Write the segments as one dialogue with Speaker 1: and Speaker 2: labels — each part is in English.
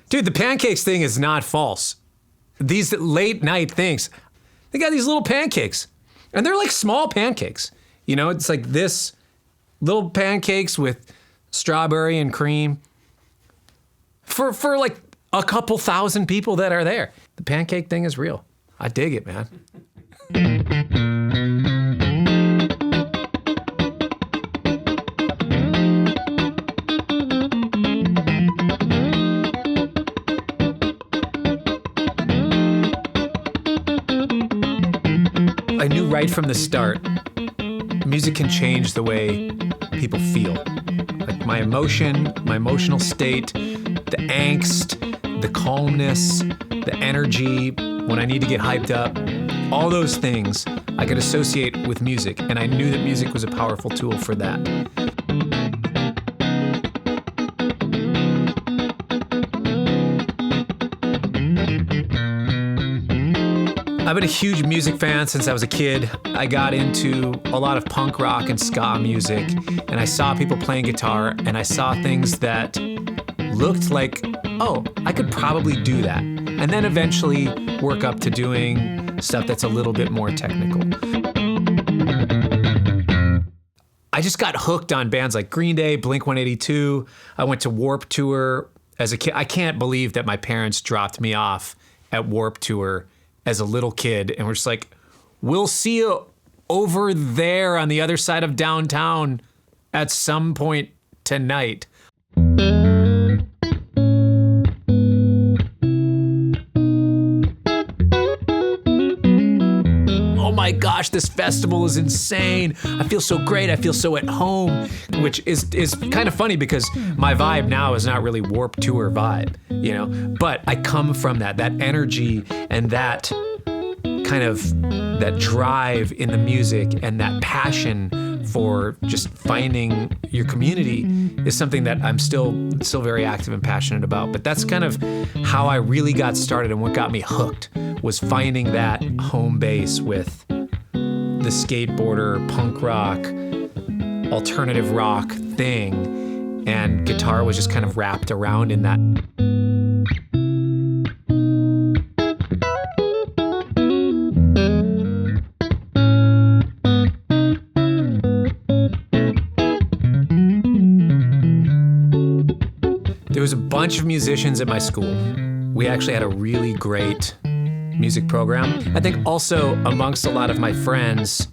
Speaker 1: Dude, the pancakes thing is not false. These late night things, they got these little pancakes. And they're like small pancakes. You know, it's like this little pancakes with strawberry and cream for like a couple thousand people that are there. The pancake thing is real. I dig it, man. I knew right from the start, music can change the way people feel. Like my emotional state, the angst, the calmness, the energy, when I need to get hyped up, all those things I could associate with music. And I knew that music was a powerful tool for that. I've been a huge music fan since I was a kid. I got into a lot of punk rock and ska music, and I saw people playing guitar, and I saw things that looked like, oh, I could probably do that. And then eventually work up to doing stuff that's a little bit more technical. I just got hooked on bands like Green Day, Blink-182. I went to Warped Tour as a kid. I can't believe that my parents dropped me off at Warped Tour as a little kid, and we're just like, we'll see you over there on the other side of downtown at some point tonight. Oh my gosh, this festival is insane. I feel so great. I feel so at home, which is kind of funny because my vibe now is not really Warped Tour vibe, you know? But I come from that energy and that kind of that drive in the music and that passion for just finding your community is something that I'm still very active and passionate about. But that's kind of how I really got started, and what got me hooked was finding that home base with the skateboarder, punk rock, alternative rock thing, and guitar was just kind of wrapped around in that. There was a bunch of musicians at my school. We actually had a really great music program. I think also amongst a lot of my friends,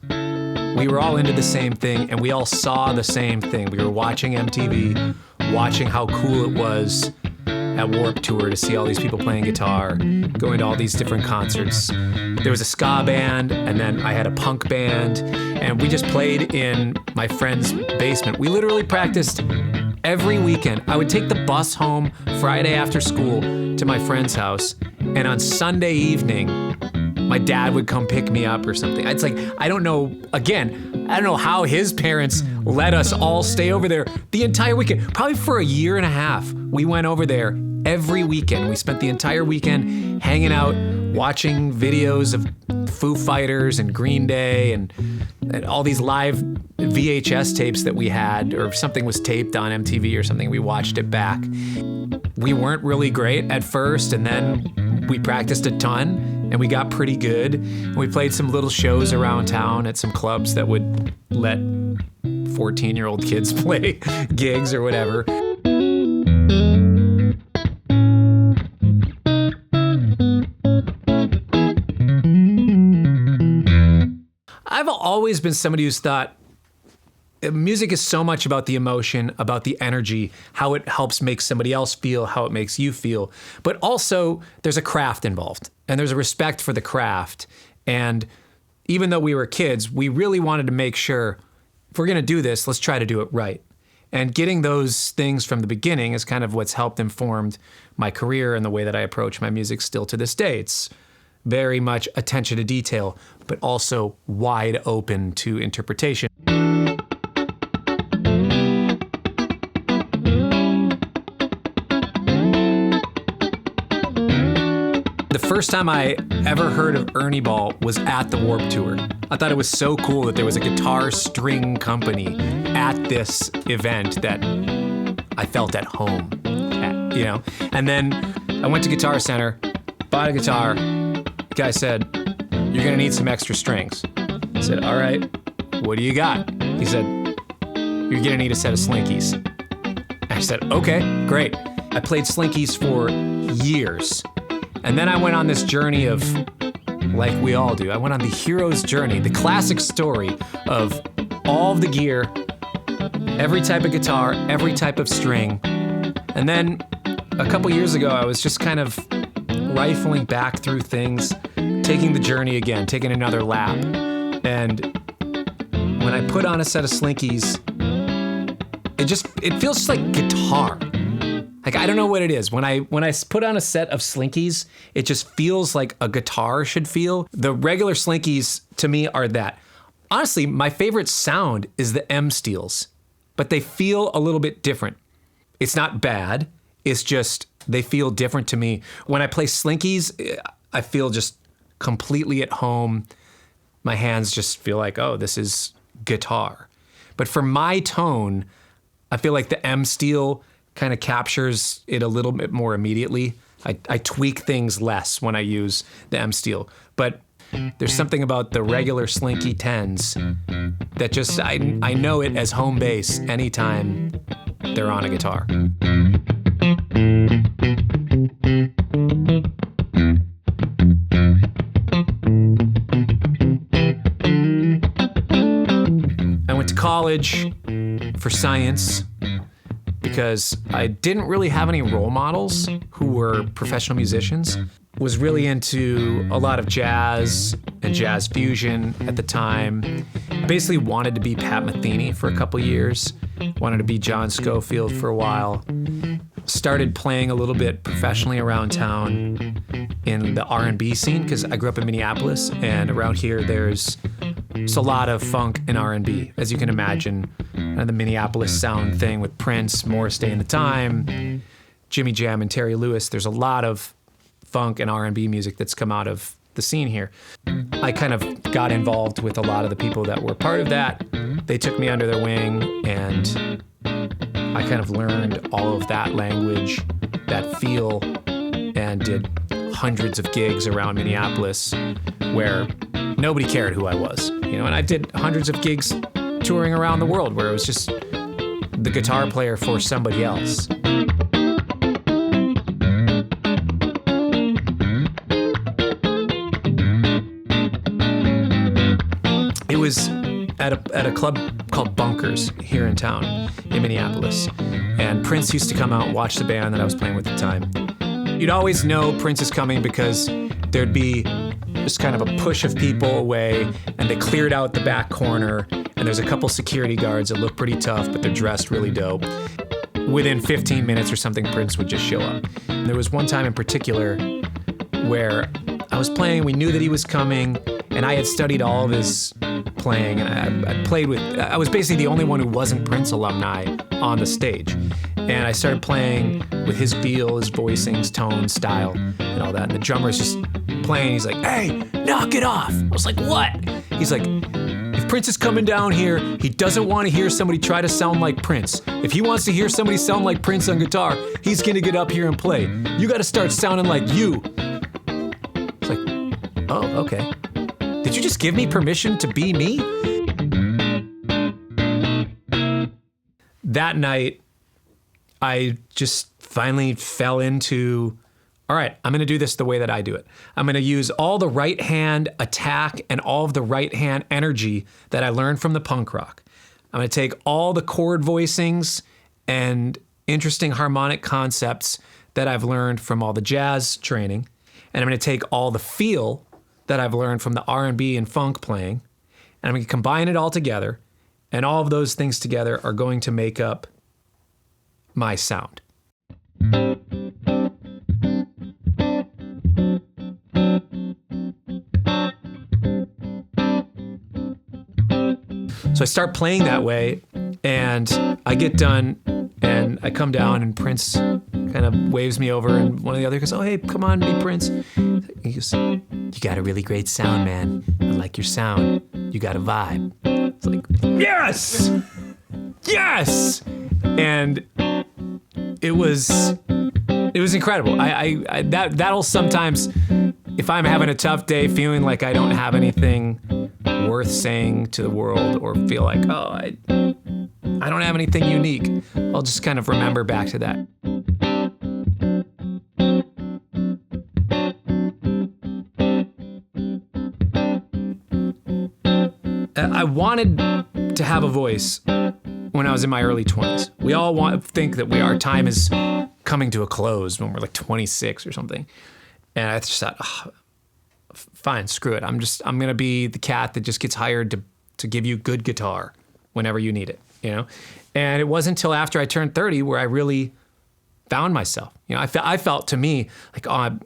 Speaker 1: we were all into the same thing and we all saw the same thing. We were watching MTV, watching how cool it was at Warped Tour to see all these people playing guitar, going to all these different concerts. There was a ska band, and then I had a punk band, and we just played in my friend's basement. We literally practiced every weekend. I would take the bus home Friday after school to my friend's house, and on Sunday evening, my dad would come pick me up or something. It's like, I don't know how his parents let us all stay over there the entire weekend. Probably for a year and a half, we went over there every weekend. We spent the entire weekend hanging out, watching videos of Foo Fighters and Green Day and all these live VHS tapes that we had, or something was taped on MTV or something, we watched it back. We weren't really great at first, and then we practiced a ton, and we got pretty good. And we played some little shows around town at some clubs that would let 14-year-old kids play gigs or whatever. I've always been somebody who's thought music is so much about the emotion, about the energy, how it helps make somebody else feel, how it makes you feel. But also, there's a craft involved, and there's a respect for the craft. And even though we were kids, we really wanted to make sure, if we're going to do this, let's try to do it right. And getting those things from the beginning is kind of what's helped informed my career and the way that I approach my music still to this day. It's very much attention to detail, but also wide open to interpretation. The first time I ever heard of Ernie Ball was at the Warped Tour. I thought it was so cool that there was a guitar string company at this event that I felt at home at, you know? And then I went to Guitar Center, bought a guitar. The guy said, "You're gonna need some extra strings." I said, "All right, what do you got?" He said, "You're gonna need a set of Slinkies." I said, "Okay, great." I played Slinkies for years. And then I went on this journey of, like we all do, I went on the hero's journey, the classic story of all of the gear, every type of guitar, every type of string. And then a couple years ago, I was just kind of rifling back through things, taking the journey again, taking another lap. And when I put on a set of Slinkies, it feels just like guitar. Like, I don't know what it is. When I put on a set of Slinkies, it just feels like a guitar should feel. The regular Slinkies, to me, are that. Honestly, my favorite sound is the M steels, but they feel a little bit different. It's not bad. It's just, they feel different to me. When I play Slinkies, I feel just completely at home. My hands just feel like, oh, this is guitar. But for my tone, I feel like the M steel kind of captures it a little bit more immediately. I tweak things less when I use the M steel. But there's something about the regular Slinky 10s that just, I know it as home base anytime they're on a guitar. I went to college for science because I didn't really have any role models who were professional musicians. Was really into a lot of jazz and jazz fusion at the time. Basically wanted to be Pat Metheny for a couple years. Wanted to be John Scofield for a while. Started playing a little bit professionally around town in the R&B scene because I grew up in Minneapolis, and around here there's a lot of funk and R&B, as you can imagine. The Minneapolis sound thing with Prince, Morris Day and the Time, Jimmy Jam and Terry Lewis. There's a lot of funk and R&B music that's come out of the scene here. I kind of got involved with a lot of the people that were part of that. They took me under their wing, and I kind of learned all of that language, that feel, and did hundreds of gigs around Minneapolis where nobody cared who I was, you know, and I did hundreds of gigs touring around the world where it was just the guitar player for somebody else. It was at a club called Bunkers here in town in Minneapolis. And Prince used to come out and watch the band that I was playing with at the time. You'd always know Prince is coming because there'd be just kind of a push of people away, and they cleared out the back corner, and there's a couple security guards that look pretty tough, but they're dressed really dope. Within 15 minutes or something, Prince would just show up. And there was one time in particular where I was playing, we knew that he was coming, and I had studied all of his playing, and I was basically the only one who wasn't Prince alumni on the stage. And I started playing with his feel, his voicing, his tone, style, and all that. And the drummer's just playing, he's like, "Hey, knock it off." I was like, "What?" He's like, "If Prince is coming down here, he doesn't want to hear somebody try to sound like Prince. If he wants to hear somebody sound like Prince on guitar, he's gonna get up here and play. You gotta start sounding like you." It's like, oh, okay. Did you just give me permission to be me? That night, I just finally fell into, all right, I'm gonna do this the way that I do it. I'm gonna use all the right hand attack and all of the right hand energy that I learned from the punk rock. I'm gonna take all the chord voicings and interesting harmonic concepts that I've learned from all the jazz training, and I'm gonna take all the feel that I've learned from the R&B and funk playing, and I'm gonna combine it all together, and all of those things together are going to make up my sound. So I start playing that way, and I get done, and I come down, and Prince kind of waves me over, and one of the other goes, "Oh, hey, come on, be Prince." He goes, "You got a really great sound, man. I like your sound. You got a vibe." It's like, yes! Yes! And it was It was incredible. That'll sometimes, if I'm having a tough day, feeling like I don't have anything worth saying to the world, or feel like, oh, I don't have anything unique, I'll just kind of remember back to that. I wanted to have a voice when I was in my early 20s. We all think that our time is coming to a close when we're like 26 or something. And I just thought, oh, fine, screw it. I'm going to be the cat that just gets hired to give you good guitar whenever you need it, you know? And it wasn't until after I turned 30 where I really found myself. You know, I felt to me like, oh,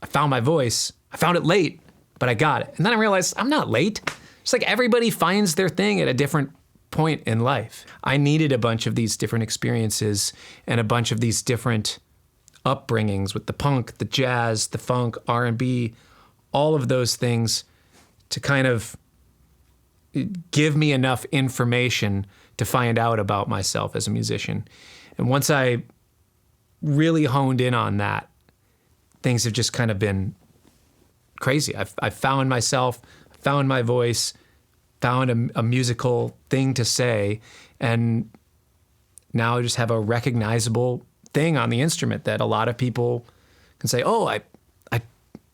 Speaker 1: I found my voice. I found it late, but I got it. And then I realized I'm not late. It's like everybody finds their thing at a different point in life. I needed a bunch of these different experiences and a bunch of these different upbringings with the punk, the jazz, the funk, R&B, all of those things to kind of give me enough information to find out about myself as a musician. And once I really honed in on that, things have just kind of been crazy. I've found myself, found my voice, found a musical thing to say, and now I just have a recognizable thing on the instrument that a lot of people can say, oh, I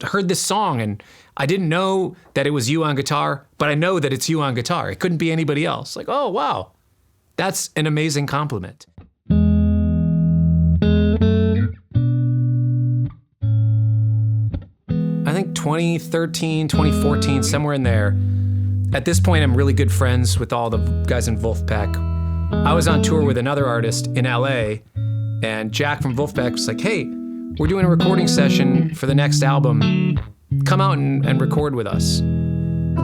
Speaker 1: heard this song and I didn't know that it was you on guitar, but I know that it's you on guitar. It couldn't be anybody else. Like, oh, wow, that's an amazing compliment. I think 2013, 2014, somewhere in there. At this point, I'm really good friends with all the guys in Vulfpeck. I was on tour with another artist in LA, and Jack from Vulfpeck was like, hey, we're doing a recording session for the next album. Come out and record with us.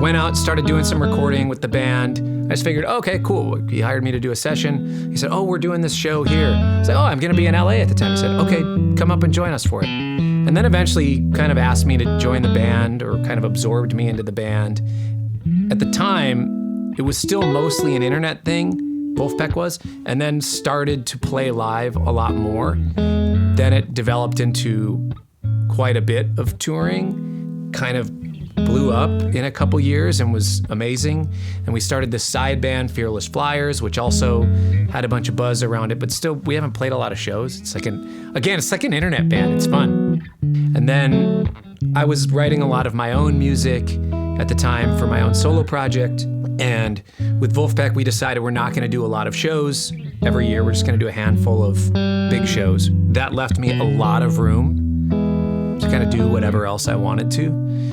Speaker 1: Went out, started doing some recording with the band. I just figured, okay, cool. He hired me to do a session. He said, oh, we're doing this show here. I said, oh, I'm going to be in LA at the time. He said, okay, come up and join us for it. And then eventually kind of asked me to join the band, or kind of absorbed me into the band. At the time, it was still mostly an internet thing, Vulfpeck was, and then started to play live a lot more. Then it developed into quite a bit of touring, kind of blew up in a couple years and was amazing. And we started this side band, Fearless Flyers, which also had a bunch of buzz around it, but still, we haven't played a lot of shows. It's like it's like an internet band. It's fun. And then I was writing a lot of my own music at the time for my own solo project. And with Vulfpeck, we decided we're not going to do a lot of shows every year. We're just going to do a handful of big shows. That left me a lot of room to kind of do whatever else I wanted to.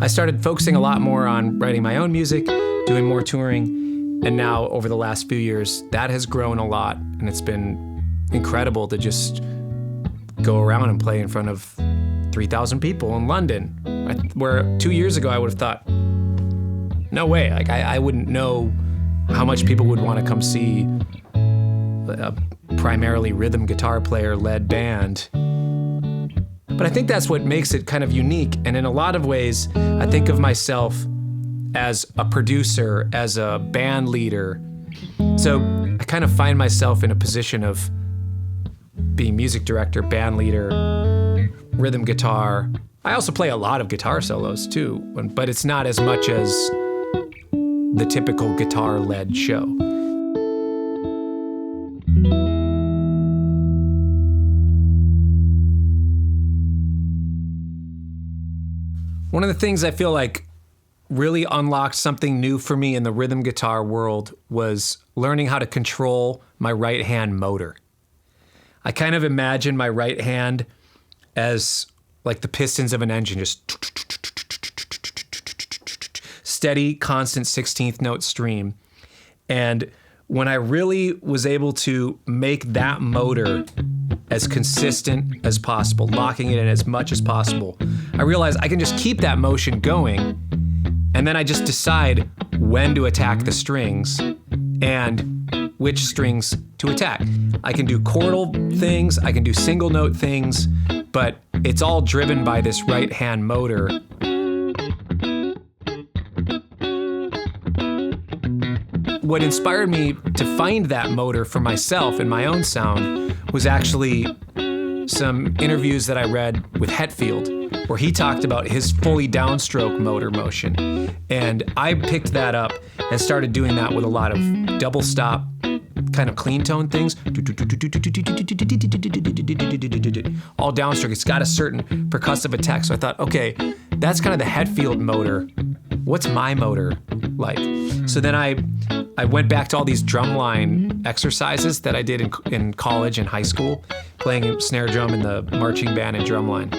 Speaker 1: I started focusing a lot more on writing my own music, doing more touring, and now over the last few years, that has grown a lot, and it's been incredible to just go around and play in front of 3,000 people in London, where 2 years ago I would have thought, no way, like I wouldn't know how much people would want to come see a primarily rhythm guitar player-led band. But I think that's what makes it kind of unique. And in a lot of ways, I think of myself as a producer, as a band leader. So I kind of find myself in a position of being music director, band leader, rhythm guitar. I also play a lot of guitar solos too, but it's not as much as the typical guitar-led show. One of the things I feel like really unlocked something new for me in the rhythm guitar world was learning how to control my right hand motor. I kind of imagine my right hand as like the pistons of an engine, just steady, constant 16th note stream. And when I really was able to make that motor as consistent as possible, locking it in as much as possible, I realized I can just keep that motion going, and then I just decide when to attack the strings and which strings to attack. I can do chordal things, I can do single note things, but it's all driven by this right hand motor. What inspired me to find that motor for myself and my own sound was actually some interviews that I read with Hetfield, where he talked about his fully downstroke motor motion. And I picked that up and started doing that with a lot of double stop, kind of clean tone things. All downstroke. It's got a certain percussive attack. So I thought, okay, that's kind of the Hetfield motor. What's my motor like? So then I went back to all these drumline exercises that I did in college and high school, playing snare drum in the marching band and drumline.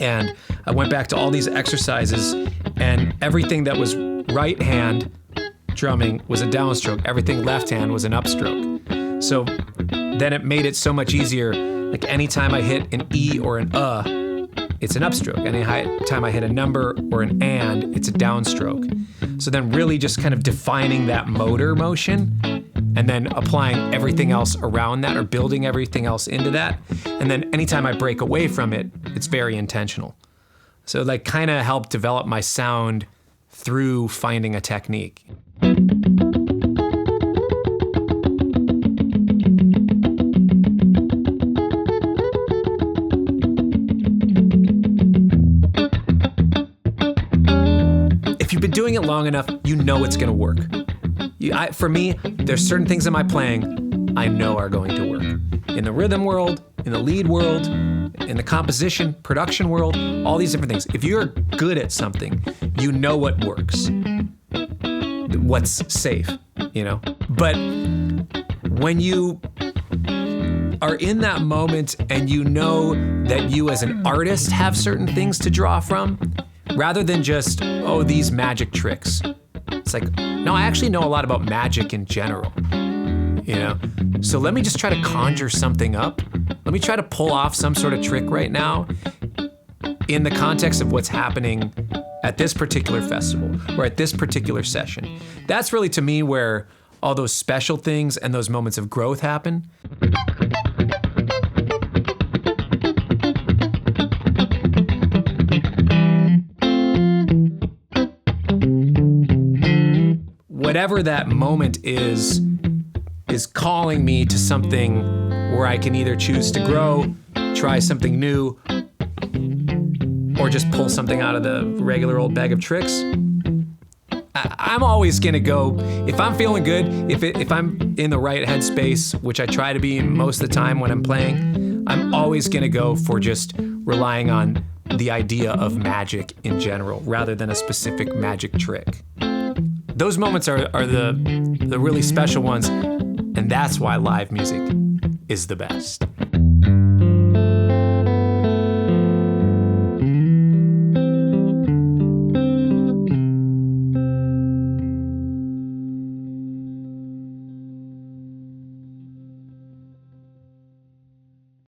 Speaker 1: And I went back to all these exercises, and everything that was right hand drumming was a downstroke. Everything left hand was an upstroke. So then it made it so much easier. Like anytime I hit an E or an it's an upstroke. Anytime I hit a number or an and, it's a downstroke. So then really just kind of defining that motor motion and then applying everything else around that or building everything else into that. And then anytime I break away from it, it's very intentional. So like kind of helped develop my sound through finding a technique. If you've been doing it long enough, you know it's gonna work. For me, there's certain things in my playing I know are going to work. In the rhythm world, in the lead world, in the composition, production world, all these different things. If you're good at something, you know what works, what's safe, you know? But when you are in that moment and you know that you as an artist have certain things to draw from, rather than just, oh, these magic tricks. It's like, no, I actually know a lot about magic in general, you know? So let me just try to conjure something up. Let me try to pull off some sort of trick right now in the context of what's happening at this particular festival or at this particular session. That's really, to me, where all those special things and those moments of growth happen. Whatever that moment is calling me to something where I can either choose to grow, try something new, or just pull something out of the regular old bag of tricks. I'm always gonna go, if I'm feeling good, if I'm in the right headspace, which I try to be most of the time when I'm playing, I'm always gonna go for just relying on the idea of magic in general, rather than a specific magic trick. Those moments are the really special ones, and that's why live music is the best.